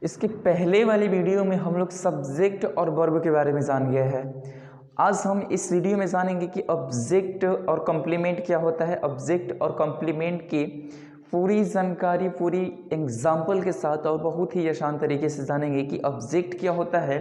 इसके पहले वाली वीडियो में हम लोग सब्जेक्ट और वर्ब के बारे में जान गए हैं। आज हम इस वीडियो में जानेंगे कि ऑब्जेक्ट और कॉम्प्लीमेंट क्या होता है। ऑब्जेक्ट और कॉम्प्लीमेंट की पूरी जानकारी पूरी एग्जाम्पल के साथ और बहुत ही आसान तरीके से जानेंगे कि ऑब्जेक्ट क्या होता है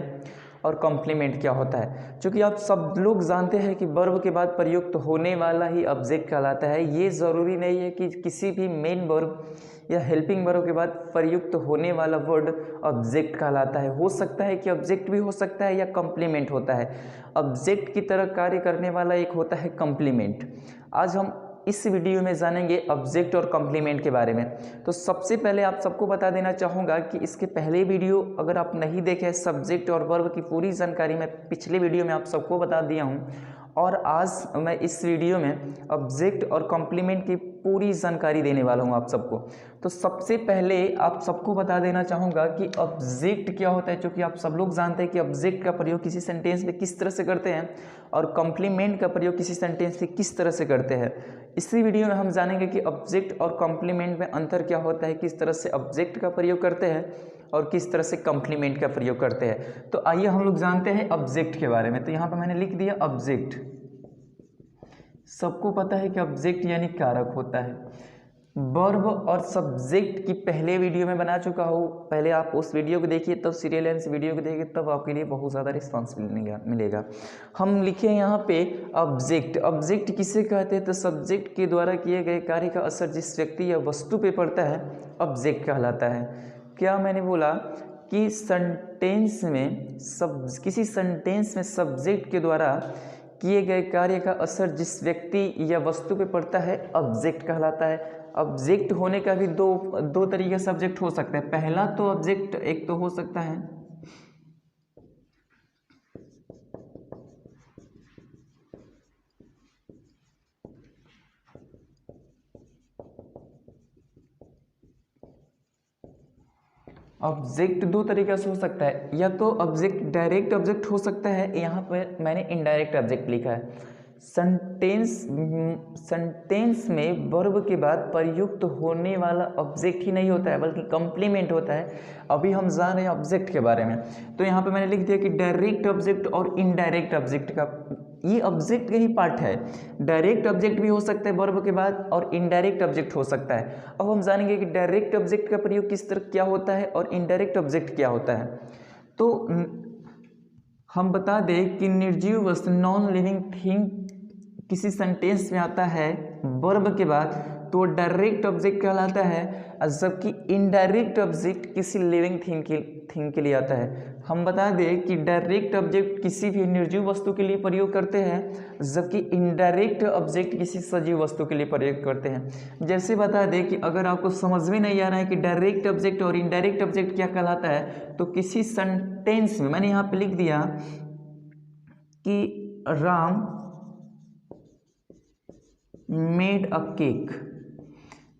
और कॉम्प्लीमेंट क्या होता है। क्योंकि आप सब लोग जानते हैं कि वर्ब के बाद प्रयुक्त होने वाला ही ऑब्जेक्ट कहलाता है। ये ज़रूरी नहीं है कि किसी भी मेन वर्ब या हेल्पिंग वर्ब के बाद प्रयुक्त होने वाला वर्ड ऑब्जेक्ट कहलाता है। हो सकता है कि ऑब्जेक्ट भी हो सकता है या कॉम्प्लीमेंट होता है। ऑब्जेक्ट की तरह कार्य करने वाला एक होता है कॉम्प्लीमेंट। आज हम इस वीडियो में जानेंगे ऑब्जेक्ट और कॉम्प्लीमेंट के बारे में। तो सबसे पहले आप सबको बता देना चाहूँगा कि इसके पहले वीडियो अगर आप नहीं देखे सब्जेक्ट और वर्ब की पूरी जानकारी मैं पिछले वीडियो में आप सबको बता दिया हूँ, और आज मैं इस वीडियो में ऑब्जेक्ट और कॉम्प्लीमेंट की पूरी जानकारी देने वाला हूँ आप सबको। तो सबसे पहले आप सबको बता देना चाहूँगा कि ऑब्जेक्ट क्या होता है, क्योंकि आप सब लोग जानते हैं कि ऑब्जेक्ट का प्रयोग किसी सेंटेंस में किस तरह से करते हैं और कॉम्प्लीमेंट का प्रयोग किसी सेंटेंस में किस तरह से करते हैं। इसी वीडियो में हम जानेंगे कि ऑब्जेक्ट और कॉम्प्लीमेंट में अंतर क्या होता है, किस तरह से ऑब्जेक्ट का प्रयोग करते हैं और किस तरह से कॉम्प्लीमेंट का प्रयोग करते हैं। तो आइए हम लोग जानते हैं ऑब्जेक्ट के बारे में। तो यहाँ पर मैंने लिख दिया ऑब्जेक्ट। सबको पता है कि ऑब्जेक्ट यानी कारक होता है। वर्ब और सब्जेक्ट की पहले वीडियो में बना चुका हूँ, पहले आप उस वीडियो को देखिए, तब सीरियलेंस वीडियो को देखिए, तब आपके लिए बहुत ज़्यादा रिस्पांस मिलेगा। हम लिखे यहाँ पे ऑब्जेक्ट। ऑब्जेक्ट किसे कहते हैं? तो सब्जेक्ट के द्वारा किए गए कार्य का असर जिस व्यक्ति या वस्तु पे पड़ता है ऑब्जेक्ट कहलाता है। क्या मैंने बोला कि किसी सेंटेंस में सब्जेक्ट के द्वारा किए गए कार्य का असर जिस व्यक्ति या वस्तु पे पड़ता है ऑब्जेक्ट कहलाता है। ऑब्जेक्ट होने का भी दो तरीके से ऑब्जेक्ट हो सकते हैं। पहला तो ऑब्जेक्ट एक तो हो सकता है ऑब्जेक्ट दो तरीके से हो सकता है, या तो ऑब्जेक्ट डायरेक्ट ऑब्जेक्ट हो सकता है, यहाँ पर मैंने इनडायरेक्ट ऑब्जेक्ट लिखा है। सेंटेंस में वर्ब के बाद प्रयुक्त होने वाला ऑब्जेक्ट ही नहीं होता है बल्कि कॉम्प्लीमेंट होता है। अभी हम जान रहे हैं ऑब्जेक्ट के बारे में। तो यहाँ पे मैंने लिख दिया कि डायरेक्ट ऑब्जेक्ट और इनडायरेक्ट ऑब्जेक्ट का ये ऑब्जेक्ट का ही पार्ट है। डायरेक्ट ऑब्जेक्ट भी हो सकता है वर्ब के बाद और इनडायरेक्ट ऑब्जेक्ट हो सकता है। अब हम जानेंगे कि डायरेक्ट ऑब्जेक्ट का प्रयोग किस तरह क्या होता है और इनडायरेक्ट ऑब्जेक्ट क्या होता है। तो हम बता दें कि निर्जीव वस्तु नॉन लिविंग थिंग किसी सेंटेंस में आता है वर्ब के बाद तो डायरेक्ट ऑब्जेक्ट कहलाता है, और जबकि इनडायरेक्ट ऑब्जेक्ट किसी लिविंग थिंग के लिए आता है। हम बता दें कि डायरेक्ट ऑब्जेक्ट किसी भी निर्जीव वस्तु के लिए प्रयोग करते हैं, जबकि इनडायरेक्ट ऑब्जेक्ट किसी सजीव वस्तु के लिए प्रयोग करते हैं। जैसे बता दें कि अगर आपको समझ में नहीं आ रहा है कि डायरेक्ट ऑब्जेक्ट और इनडायरेक्ट ऑब्जेक्ट क्या कहलाता है, तो किसी सेंटेंस में मैंने यहाँ पे लिख दिया कि राम मेड अ केक।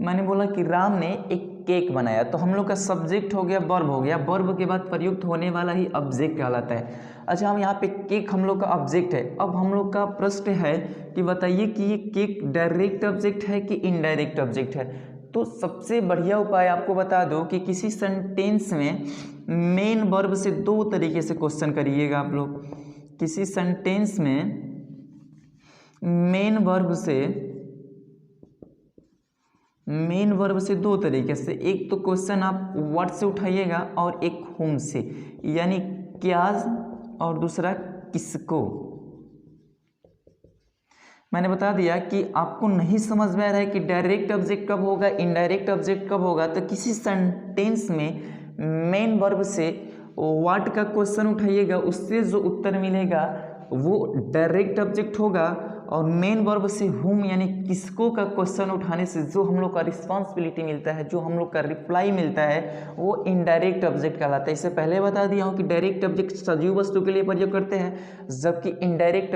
मैंने बोला कि राम ने एक केक बनाया, तो हम लोग का सब्जेक्ट हो गया, वर्ब हो गया। वर्ब के बाद प्रयुक्त होने वाला ही ऑब्जेक्ट कहलाता है। अच्छा, हम यहाँ पे केक हम लोग का ऑब्जेक्ट है। अब हम लोग का प्रश्न है कि बताइए कि ये केक डायरेक्ट ऑब्जेक्ट है कि इनडायरेक्ट ऑब्जेक्ट है। तो सबसे बढ़िया उपाय आपको बता दो कि किसी सेंटेंस में मेन वर्ब से दो तरीके से क्वेश्चन करिएगा आप लोग। किसी सेंटेंस में मेन वर्ब से दो तरीके से, एक तो क्वेश्चन आप व्हाट से उठाइएगा और एक हुम से, यानी क्या, और दूसरा किसको। मैंने बता दिया कि आपको नहीं समझ में आ रहा है कि डायरेक्ट ऑब्जेक्ट कब होगा, इनडायरेक्ट ऑब्जेक्ट कब होगा, तो किसी सेंटेंस में मेन वर्ब से व्हाट का क्वेश्चन उठाइएगा, उससे जो उत्तर मिलेगा वो डायरेक्ट ऑब्जेक्ट होगा, और मेन वर्ब से हुम यानी किसको का क्वेश्चन उठाने से जो हम लोग का रिस्पॉन्सिबिलिटी मिलता है, जो हम लोग का रिप्लाई मिलता है, वो इनडायरेक्ट ऑब्जेक्ट कहलाता है। इससे पहले बता दिया हूँ कि डायरेक्ट ऑब्जेक्ट सजीव वस्तु के लिए प्रयोग करते हैं, जबकि डायरेक्ट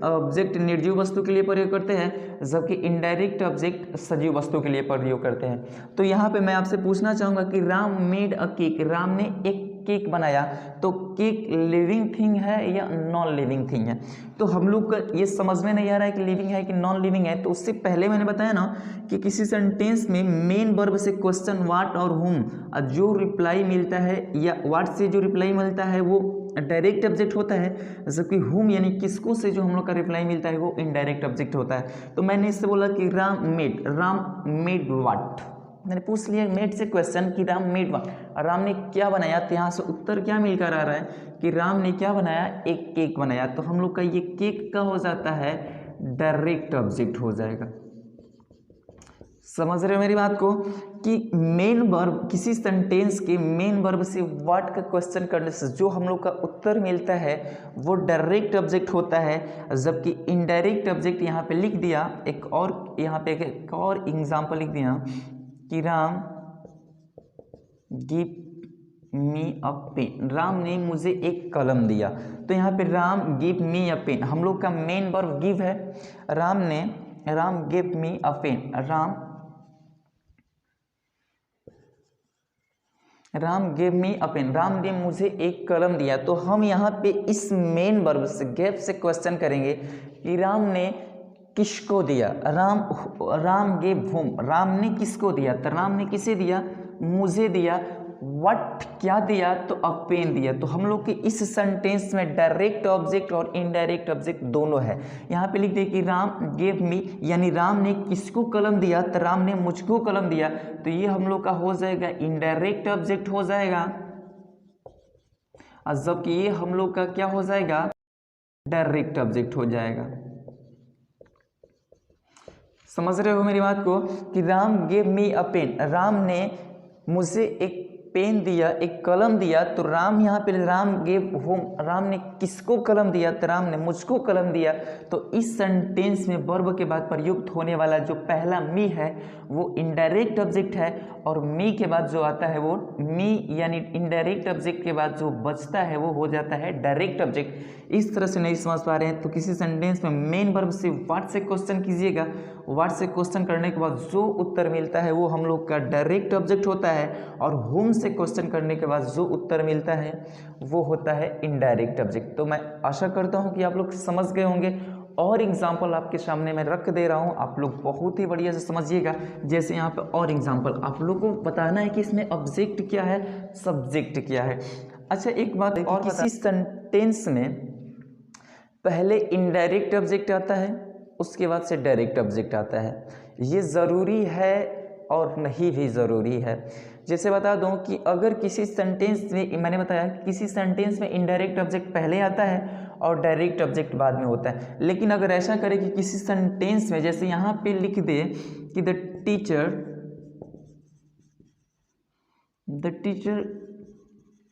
ऑब्जेक्ट निर्जीव वस्तु के लिए प्रयोग करते हैं, जबकि इनडायरेक्ट ऑब्जेक्ट सजीव वस्तु के लिए प्रयोग करते हैं। तो यहाँ पे मैं आपसे पूछना चाहूँगा कि Ram made a cake, Ram ने एक केक बनाया, तो केक लिविंग थिंग है या नॉन लिविंग थिंग है? तो हम लोग का ये समझ में नहीं आ रहा है कि लिविंग है कि नॉन लिविंग है। तो उससे पहले मैंने बताया ना कि किसी सेंटेंस में मेन वर्ब से क्वेश्चन व्हाट और हुम जो रिप्लाई मिलता है या व्हाट से जो रिप्लाई मिलता है वो डायरेक्ट ऑब्जेक्ट होता है, जबकि हुम यानी किसको से जो हम लोग का रिप्लाई मिलता है वो इनडायरेक्ट ऑब्जेक्ट होता है। तो मैंने इससे बोला कि राम मेड व्हाट, मैंने पूछ लिया मेड से क्वेश्चन कि राम मेड व्हाट, राम ने क्या बनाया। तो यहाँ से उत्तर क्या मिलकर आ रहा है कि राम ने क्या बनाया, एक केक बनाया। तो हम लोग का ये केक का हो जाता है डायरेक्ट ऑब्जेक्ट हो जाएगा। समझ रहे हो मेरी बात को कि मेन वर्ब, किसी सेंटेंस के मेन वर्ब से व्हाट का क्वेश्चन करने से जो हम लोग का उत्तर मिलता है वो डायरेक्ट ऑब्जेक्ट होता है, जबकि इनडायरेक्ट ऑब्जेक्ट यहाँ पे लिख दिया। एक और यहाँ पे एक और एग्जांपल लिख दिया कि राम गिव मी अ पेन, राम ने मुझे एक कलम दिया। तो यहाँ पे राम गिव मी अ पेन, हम लोग का मेन वर्ब गिव है। राम गिव मी अ पेन, राम गिव मी अ पेन, राम ने मुझे एक कलम दिया। तो हम यहाँ पे इस मेन वर्ब से गेव से क्वेश्चन करेंगे कि राम ने किसको दिया, राम गिव हुम, राम ने किसको दिया, तो राम ने किसे दिया, मुझे दिया। व्हाट क्या दिया, तो अ पेन दिया। तो हम लोग के इस सेंटेंस में डायरेक्ट ऑब्जेक्ट और इनडायरेक्ट ऑब्जेक्ट दोनों है। यहाँ पे लिख दे कि राम गेव मी, यानी राम ने किसको कलम दिया, तो राम ने मुझको कलम दिया। तो ये हम लोग का हो जाएगा इनडायरेक्ट ऑब्जेक्ट हो जाएगा, और जबकि ये हम लोग का क्या हो जाएगा, डायरेक्ट ऑब्जेक्ट हो जाएगा। समझ रहे हो मेरी बात को कि राम गेव मी अ पेन, राम ने मुझे एक पेन दिया, एक कलम दिया। तो राम यहाँ पे राम गेव होम, राम ने किसको कलम दिया, तो राम ने मुझको कलम दिया। तो इस सेंटेंस में वर्ब के बाद प्रयुक्त होने वाला जो पहला मी है वो इनडायरेक्ट ऑब्जेक्ट है, और मी के बाद जो आता है वो मी यानी इनडायरेक्ट ऑब्जेक्ट के बाद जो बचता है वो हो जाता है डायरेक्ट ऑब्जेक्ट। इस तरह से नहीं समझ पा रहे हैं तो किसी सेंटेंस में मेन वर्ब से व्हाट से क्वेश्चन कीजिएगा, व्हाट से क्वेश्चन करने के बाद जो उत्तर मिलता है वो हम लोग का डायरेक्ट ऑब्जेक्ट होता है, और होम से क्वेश्चन करने के बाद जो उत्तर मिलता है वो होता है इनडायरेक्ट ऑब्जेक्ट। तो मैं आशा करता हूँ कि आप लोग समझ गए होंगे, और एग्जाम्पल आपके सामने मैं रख दे रहा हूँ, आप लोग बहुत ही बढ़िया से समझिएगा। जैसे यहाँ पे और एग्जाम्पल आप लोग को बताना है कि इसमें ऑब्जेक्ट क्या है, सब्जेक्ट क्या है। अच्छा एक बात और, किसी सेंटेंस में पहले इनडायरेक्ट ऑब्जेक्ट आता है उसके बाद से डायरेक्ट ऑब्जेक्ट आता है, ये ज़रूरी है और नहीं भी ज़रूरी है। जैसे बता दूं कि अगर किसी सेंटेंस में, मैंने बताया कि किसी सेंटेंस में इनडायरेक्ट ऑब्जेक्ट पहले आता है और डायरेक्ट ऑब्जेक्ट बाद में होता है, लेकिन अगर ऐसा करें कि किसी सेंटेंस में जैसे यहाँ पे लिख दे कि द टीचर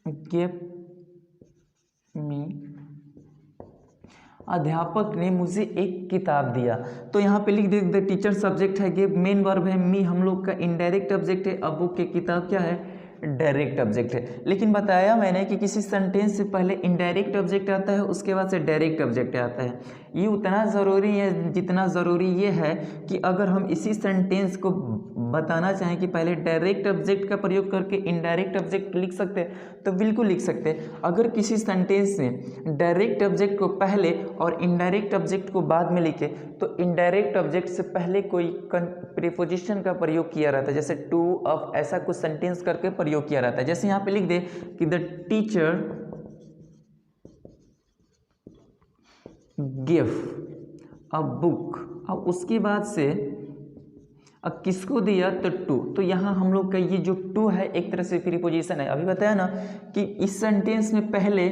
गेव मी, अध्यापक ने मुझे एक किताब दिया। तो यहाँ पे लिख दे द टीचर सब्जेक्ट है, गिव मेन वर्ब है, मी हम लोग का इनडायरेक्ट ऑब्जेक्ट है, अब बुक के किताब क्या है, डायरेक्ट ऑब्जेक्ट है। लेकिन बताया मैंने कि किसी सेंटेंस से पहले इनडायरेक्ट ऑब्जेक्ट आता है उसके बाद से डायरेक्ट ऑब्जेक्ट आता है। ये उतना ज़रूरी है जितना ज़रूरी ये है कि अगर हम इसी सेंटेंस को बताना चाहें कि पहले डायरेक्ट ऑब्जेक्ट का प्रयोग करके इनडायरेक्ट ऑब्जेक्ट लिख सकते हैं तो बिल्कुल लिख सकते हैं। अगर किसी सेंटेंस में डायरेक्ट ऑब्जेक्ट को पहले और इनडायरेक्ट ऑब्जेक्ट को बाद में लिखे तो इनडायरेक्ट ऑब्जेक्ट से पहले कोई प्रीपोजिशन का प्रयोग किया रहता है, जैसे टू, ऑफ, ऐसा कुछ सेंटेंस करके प्रयोग किया रहता है। जैसे यहाँ पे लिख दे कि the teacher give a book, अब उसके बाद से अब किसको दिया, तो टू। तो यहाँ हम लोग का ये जो टू है एक तरह से प्रीपोजिशन है। अभी बताया ना कि इस सेंटेंस में पहले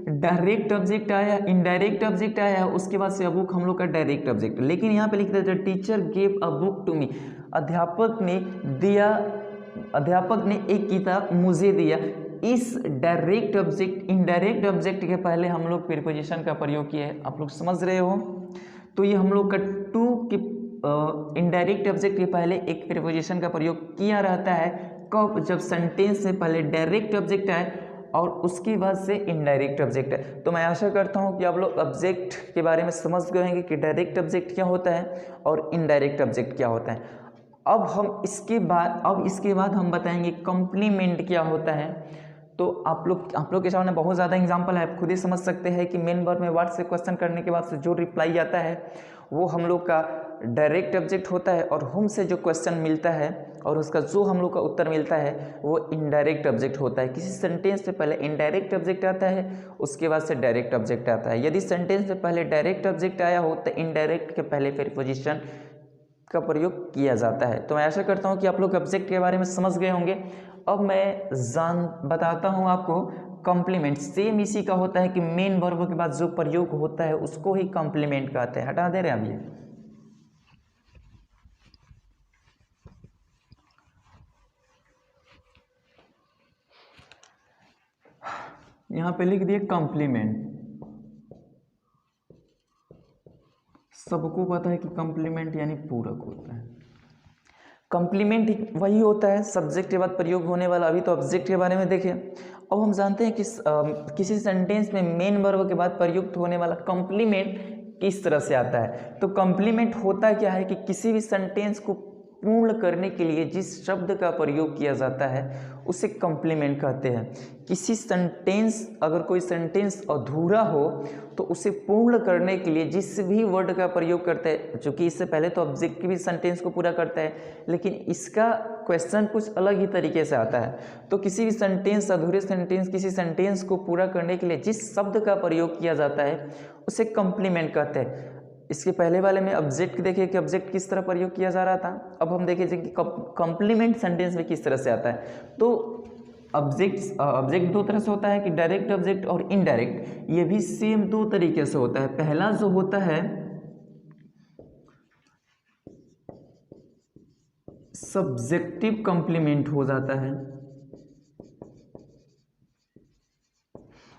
डायरेक्ट ऑब्जेक्ट आया, इनडायरेक्ट ऑब्जेक्ट आया, उसके बाद से बुक हम लोग का डायरेक्ट ऑब्जेक्ट। लेकिन यहाँ पे लिखते हैं teacher give a book to me, अध्यापक ने दिया, अध्यापक ने एक किताब मुझे दिया। इस डायरेक्ट ऑब्जेक्ट इनडायरेक्ट ऑब्जेक्ट के पहले हम लोग प्रीपोजिशन का प्रयोग किए हैं, आप लोग समझ रहे हो। तो ये हम लोग का टू की इनडायरेक्ट ऑब्जेक्ट के पहले एक प्रीपोजिशन का प्रयोग किया रहता है, कब, जब सेंटेंस में पहले डायरेक्ट ऑब्जेक्ट आए और उसके बाद से इनडायरेक्ट ऑब्जेक्ट है। तो मैं आशा करता हूँ कि आप लोग ऑब्जेक्ट के बारे में समझ गए होंगे कि डायरेक्ट ऑब्जेक्ट क्या होता है और इनडायरेक्ट ऑब्जेक्ट क्या होता है। अब इसके बाद हम बताएंगे कॉम्प्लीमेंट क्या होता है। तो आप लोग के सामने बहुत ज़्यादा एग्जांपल है, आप खुद ही समझ सकते हैं कि मेन वर्ब में व्हाट से क्वेश्चन करने के बाद से जो रिप्लाई आता है वो हम लोग का डायरेक्ट ऑब्जेक्ट होता है, और हुम से जो क्वेश्चन मिलता है और उसका जो हम लोग का उत्तर मिलता है वो इनडायरेक्ट ऑब्जेक्ट होता है। किसी सेंटेंस से पहले इनडायरेक्ट ऑब्जेक्ट आता है, उसके बाद से डायरेक्ट ऑब्जेक्ट आता है। यदि सेंटेंस से पहले डायरेक्ट ऑब्जेक्ट आया हो तो इनडायरेक्ट के पहले प्रीपोजिशन का प्रयोग किया जाता है। तो मैं आशा करता हूँ कि आप लोग ऑब्जेक्ट के बारे में समझ गए होंगे। अब मैं बताता हूँ आपको कॉम्प्लीमेंट। सेम इसी का होता है कि मेन वर्ब के बाद जो प्रयोग होता है उसको ही कॉम्प्लीमेंट कहते हैं। हटा दे रहे हैं अब ये। यहाँ पे लिख दिए कॉम्प्लीमेंट। सबको पता है कि कॉम्प्लीमेंट यानी पूरक होता है। कॉम्प्लीमेंट वही होता है सब्जेक्ट के बाद प्रयोग होने वाला। अभी तो ऑब्जेक्ट के बारे में देखें। अब हम जानते हैं कि किसी सेंटेंस में मेन वर्ब के बाद प्रयुक्त होने वाला कॉम्प्लीमेंट किस तरह से आता है। तो कॉम्प्लीमेंट होता क्या है कि किसी भी सेंटेंस को पूर्ण करने के लिए जिस शब्द का प्रयोग किया जाता है उसे कॉम्प्लीमेंट कहते हैं। किसी सेंटेंस, अगर कोई सेंटेंस अधूरा हो तो उसे पूर्ण करने के लिए जिस भी वर्ड का प्रयोग करते हैं, चूँकि इससे पहले तो ऑब्जेक्ट की भी सेंटेंस को पूरा करता है, लेकिन इसका क्वेश्चन कुछ अलग ही तरीके से आता है। तो किसी भी सेंटेंस, अधूरे सेंटेंस, किसी सेंटेंस को पूरा करने के लिए जिस शब्द का प्रयोग किया जाता है उसे कॉम्प्लीमेंट कहते हैं। इसके पहले वाले में ऑब्जेक्ट देखिए कि ऑब्जेक्ट किस तरह प्रयोग किया जा रहा था। अब हम देखें कि कॉम्प्लीमेंट सेंटेंस में किस तरह से आता है। तो ऑब्जेक्ट दो तरह से होता है कि डायरेक्ट ऑब्जेक्ट और इनडायरेक्ट। ये भी सेम दो तरीके से होता है। पहला जो होता है सब्जेक्टिव कॉम्प्लीमेंट हो जाता है,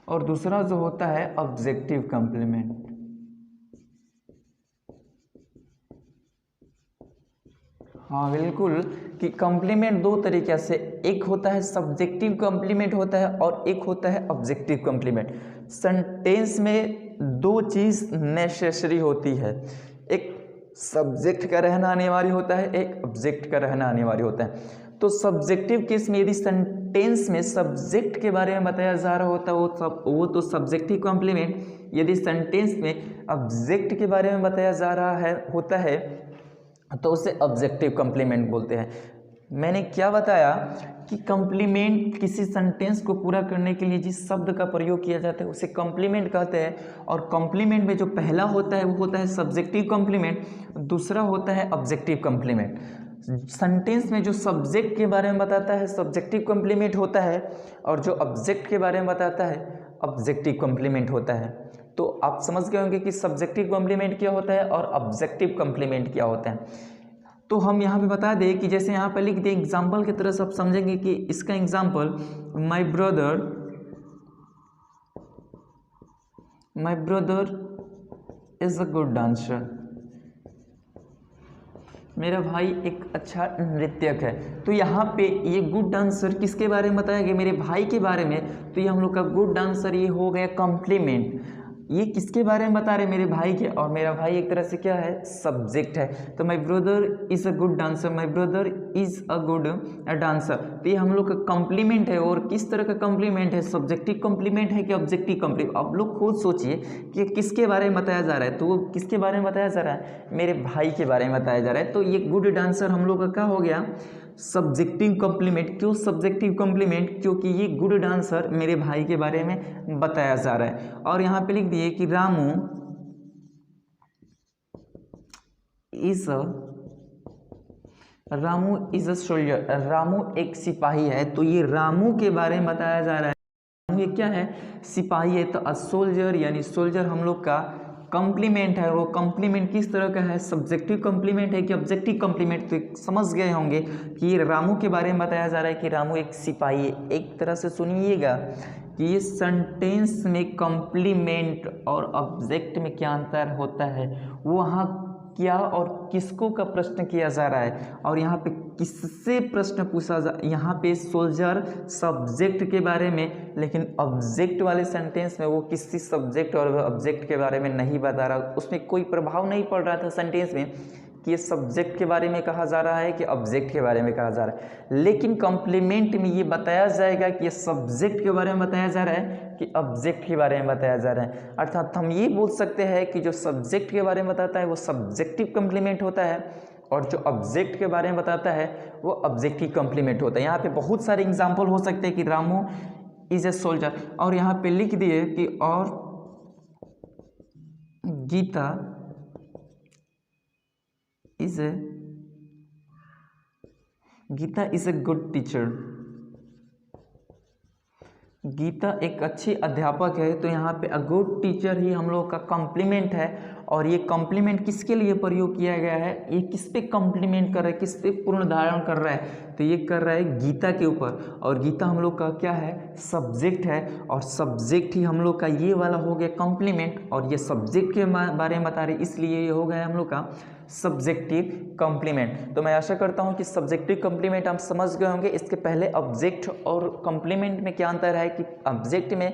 और दूसरा जो होता है ऑब्जेक्टिव कॉम्प्लीमेंट। हाँ बिल्कुल, कि कॉम्प्लीमेंट दो तरीके से, एक होता है सब्जेक्टिव कॉम्प्लीमेंट होता है और एक होता है ऑब्जेक्टिव कॉम्प्लीमेंट। सेंटेंस में दो चीज़ नेसेसरी होती है, एक सब्जेक्ट का रहना अनिवार्य होता है, एक ऑब्जेक्ट का रहना अनिवार्य होता है। तो सब्जेक्टिव केस में यदि सेंटेंस में सब्जेक्ट के बारे में बताया जा रहा होता है वो तो सब्जेक्टिव कॉम्प्लीमेंट। यदि सेंटेंस में ऑब्जेक्ट के बारे में बताया जा रहा है होता है तो उसे ऑब्जेक्टिव कॉम्प्लीमेंट बोलते हैं। मैंने क्या बताया कि कॉम्प्लीमेंट किसी सेंटेंस को पूरा करने के लिए जिस शब्द का प्रयोग किया जाता है उसे कॉम्प्लीमेंट कहते हैं। और कॉम्प्लीमेंट में जो पहला होता है वो होता है सब्जेक्टिव कॉम्प्लीमेंट, दूसरा होता है ऑब्जेक्टिव कॉम्प्लीमेंट। सेंटेंस में जो सब्जेक्ट के बारे में बताता है सब्जेक्टिव कॉम्प्लीमेंट होता है, और जो ऑब्जेक्ट के बारे में बताता है ऑब्जेक्टिव कॉम्प्लीमेंट होता है। तो आप समझ गए होंगे कि सब्जेक्टिव कॉम्प्लीमेंट क्या होता है और ऑब्जेक्टिव कॉम्प्लीमेंट क्या होता है। तो हम यहाँ पे बता दें कि जैसे यहाँ पे लिख दिए एग्जाम्पल की तरह से आप समझेंगे कि इसका example my brother is a good dancer. मेरा भाई एक अच्छा नृत्यक है। तो यहाँ पे ये गुड डांसर किसके बारे में बताया गया? मेरे भाई के बारे में। तो ये हम लोग का गुड डांसर ये हो गया कॉम्प्लीमेंट। ये किसके बारे में बता रहे? मेरे भाई के, और मेरा भाई एक तरह से क्या है? सब्जेक्ट है। तो my brother is a good dancer, my brother is a good dancer. तो ये हम लोग का कॉम्प्लीमेंट है। और किस तरह का कॉम्प्लीमेंट है? सब्जेक्टिव कॉम्प्लीमेंट है कि ऑब्जेक्टिव कॉम्प्लीमेंट? आप लोग खुद सोचिए कि किसके बारे में बताया जा रहा है। तो वो किसके बारे में बताया जा रहा है? मेरे भाई के बारे में बताया जा रहा है। तो ये गुड डांसर हम लोग का क्या हो गया? Subjective complement. क्यों सब्जेक्टिव कॉम्प्लीमेंट? क्योंकि ये गुड डांसर मेरे भाई के बारे में बताया जा रहा है। और यहाँ पे लिख दिए कि Ramu is a soldier. Ramu एक सिपाही है। तो ये रामू के बारे में बताया जा रहा है। रामू ये क्या है? सिपाही है। तो अ सोल्जर यानी सोल्जर हम लोग का कॉम्प्लीमेंट है। वो कॉम्प्लीमेंट किस तरह का है? सब्जेक्टिव कॉम्प्लीमेंट है कि ऑब्जेक्टिव कॉम्प्लीमेंट? तो समझ गए होंगे कि ये रामू के बारे में बताया जा रहा है कि रामू एक सिपाही है। एक तरह से सुनिएगा कि ये सेंटेंस में कॉम्प्लीमेंट और ऑब्जेक्ट में क्या अंतर होता है, वो वहाँ क्या और किसको का प्रश्न किया जा रहा है, और यहाँ पे किससे प्रश्न पूछा जा। यहाँ पे सोल्जर सब्जेक्ट के बारे में, लेकिन ऑब्जेक्ट वाले सेंटेंस में वो किसी सब्जेक्ट और ऑब्जेक्ट के बारे में नहीं बता रहा, उसमें कोई प्रभाव नहीं पड़ रहा था सेंटेंस में कि ये सब्जेक्ट के बारे में कहा जा रहा है कि ऑब्जेक्ट के बारे में कहा जा रहा है, लेकिन कॉम्प्लीमेंट में ये बताया जाएगा कि ये सब्जेक्ट के बारे में बताया जा रहा है कि ऑब्जेक्ट के बारे में बताया जा रहा है। अर्थात हम ये बोल सकते हैं कि जो सब्जेक्ट के बारे में बताता है वो सब्जेक्टिव कॉम्प्लीमेंट होता है और जो ऑब्जेक्ट के बारे में बताता है वो ऑब्जेक्टिव कॉम्प्लीमेंट होता है। यहाँ पे बहुत सारे एग्जाम्पल हो सकते हैं कि रामू इज ए सोल्जर, और यहाँ पे लिख दिए कि और Geeta is a good teacher. Geeta एक अच्छी अध्यापक है, तो यहाँ पे अ गुड टीचर ही हम लोग का कॉम्प्लीमेंट है। और ये कॉम्प्लीमेंट किसके लिए प्रयोग किया गया है, ये किस पे कॉम्प्लीमेंट कर रहा है, किस पे पूर्ण धारण कर रहा है, तो ये कर रहा है गीता के ऊपर। और गीता हम लोग का क्या है, सब्जेक्ट है, और सब्जेक्ट ही हम लोग का ये वाला हो गया कॉम्प्लीमेंट, और ये सब्जेक्ट के बारे में बता रहे, इसलिए ये हो गया हम लोग का सब्जेक्टिव कॉम्प्लीमेंट। तो मैं आशा करता हूँ कि सब्जेक्टिव कॉम्प्लीमेंट आप समझ गए होंगे। इसके पहले ऑब्जेक्ट और कॉम्प्लीमेंट में क्या अंतर है कि ऑब्जेक्ट में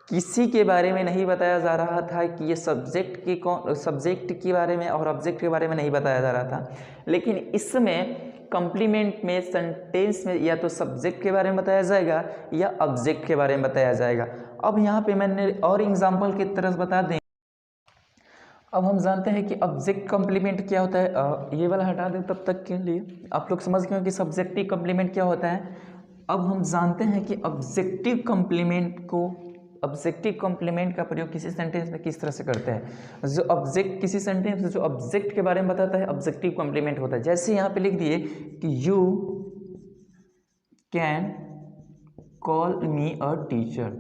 किसी के बारे में नहीं बताया जा रहा था कि ये सब्जेक्ट के बारे में और ऑब्जेक्ट के बारे में नहीं बताया जा रहा था, लेकिन इसमें कॉम्प्लीमेंट में सेंटेंस में या तो सब्जेक्ट के बारे में बताया जाएगा या ऑब्जेक्ट के बारे में बताया जाएगा। अब यहाँ पे मैंने और एग्जाम्पल की तरह बता दें। अब हम जानते हैं कि ऑब्जेक्ट कॉम्प्लीमेंट क्या होता है, ये वाला हटा दें तब तक के लिए। आप लोग समझ गए कि सब्जेक्टिव कॉम्प्लीमेंट क्या होता है। अब हम जानते हैं कि ऑब्जेक्टिव कॉम्प्लीमेंट का प्रयोग किसी सेंटेंस में किस तरह से करते हैं। जो ऑब्जेक्ट किसी सेंटेंस में जो ऑब्जेक्ट के बारे में बताता है ऑब्जेक्टिव कॉम्प्लीमेंट होता है। जैसे यहाँ पे लिख दिए कि you can call me a teacher.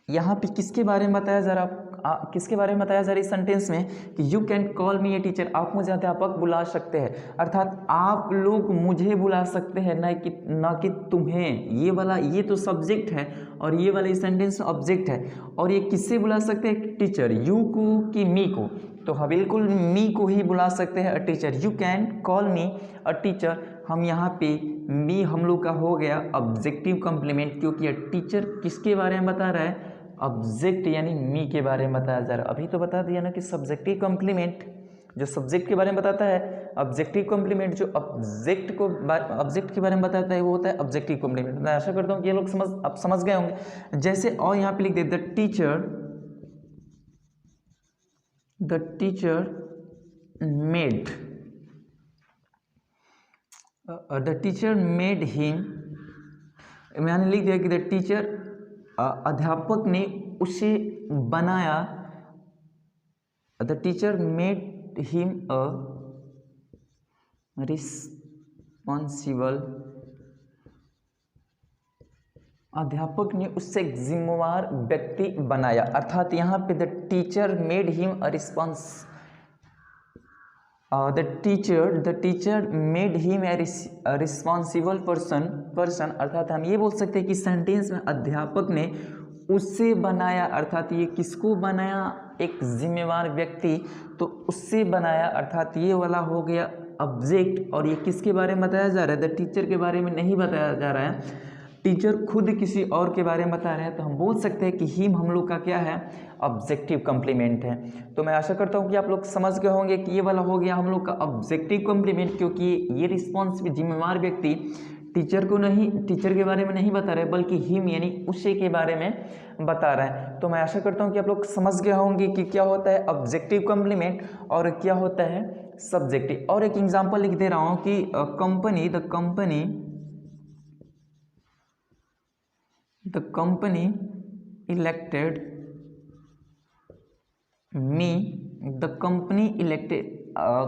यहाँ पे किसके बारे में बताया जा रहा किसके बारे में बताया जा रहा है इस सेंटेंस में कि you can call me a teacher, आप मुझे अध्यापक बुला सकते हैं, अर्थात आप लोग मुझे बुला सकते हैं, ना कि तुम्हें। ये तो सब्जेक्ट है और ये वाला इस सेंटेंस में ऑब्जेक्ट है। और ये किससे बुला सकते हैं, टीचर, यू को कि मी को, तो हाँ बिल्कुल मी को ही बुला सकते हैं, a teacher. You can call me a teacher, हम यहाँ पे मी हम लोग का हो गया ऑब्जेक्टिव कॉम्प्लीमेंट, क्योंकि टीचर किसके बारे में बता रहा है, ऑब्जेक्ट यानी मी के बारे में बताया जा रहा है। अभी तो बता दिया ना कि सब्जेक्टिव कॉम्प्लीमेंट जो सब्जेक्ट के बारे में बताता है, ऑब्जेक्टिव कॉम्प्लीमेंट जो ऑब्जेक्ट के बारे में बताता है वो होता है ऑब्जेक्टिव कॉम्प्लीमेंट। मैं आशा करता हूँ कि ये लोग आप समझ गए होंगे। जैसे और यहाँ पे लिख दे द टीचर मेड हिम, मैंने लिख दिया कि द टीचर अध्यापक ने उसे बनाया, the teacher made him a responsible, अध्यापक ने उससे एक जिम्मेवार व्यक्ति बनाया। अर्थात यहाँ पे the teacher made him a the teacher made him a responsible person, अर्थात हम ये बोल सकते हैं कि सेंटेंस में अध्यापक ने उससे बनाया, अर्थात ये किसको बनाया, एक जिम्मेवार व्यक्ति, तो उससे बनाया, अर्थात ये वाला हो गया ऑब्जेक्ट। और ये किसके बारे में बताया जा रहा है, द टीचर के बारे में नहीं बताया जा रहा है, टीचर खुद किसी और के बारे में बता रहे हैं, तो हम बोल सकते हैं कि हिम हम लोग का क्या है, ऑब्जेक्टिव कॉम्प्लीमेंट है। तो मैं आशा करता हूँ कि आप लोग समझ गए होंगे कि ये वाला हो गया हम लोग का ऑब्जेक्टिव कॉम्प्लीमेंट, क्योंकि ये रिस्पॉन्स जिम्मेवार व्यक्ति टीचर के बारे में नहीं बता रहे बल्कि हिम यानी उसे के बारे में बता रहा है। तो मैं आशा करता हूँ कि आप लोग समझ गए होंगे कि क्या होता है ऑब्जेक्टिव कॉम्प्लीमेंट और क्या होता है सब्जेक्टिव। और एक एग्जांपल लिख दे रहा हूँ कि the company elected me,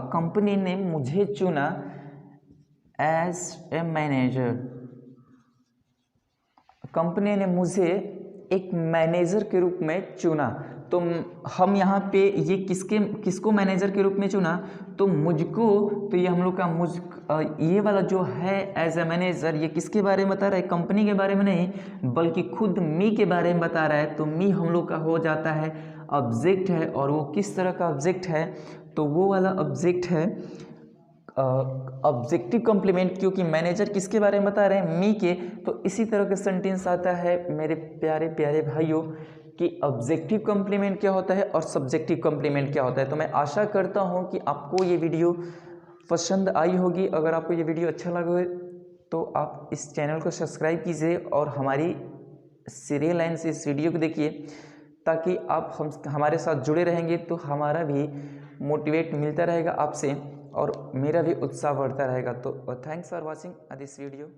company ने मुझे चुना एज ए मैनेजर, कंपनी ने मुझे एक मैनेजर के रूप में चुना। तो हम यहाँ पे ये किसको मैनेजर के रूप में चुना, तो मुझको, तो ये हम लोग का ये वाला जो है एज ए मैनेजर, ये किसके बारे में बता रहा है, कंपनी के बारे में नहीं बल्कि खुद मी के बारे में बता रहा है। तो मी हम लोग का हो जाता है ऑब्जेक्ट है, और वो किस तरह का ऑब्जेक्ट है, तो वो वाला ऑब्जेक्ट है ऑब्जेक्टिव कॉम्प्लीमेंट, क्योंकि मैनेजर किसके बारे में बता रहे हैं, मी के। तो इसी तरह का सेंटेंस आता है मेरे प्यारे प्यारे भाइयों कि ऑब्जेक्टिव कॉम्प्लीमेंट क्या होता है और सब्जेक्टिव कॉम्प्लीमेंट क्या होता है। तो मैं आशा करता हूँ कि आपको ये वीडियो पसंद आई होगी। अगर आपको ये वीडियो अच्छा लगा तो आप इस चैनल को सब्सक्राइब कीजिए और हमारी सीरियल लाइन से इस वीडियो को देखिए, ताकि आप हमारे साथ जुड़े रहेंगे तो हमारा भी मोटिवेट मिलता रहेगा आपसे और मेरा भी उत्साह बढ़ता रहेगा। तो thanks for watching this video.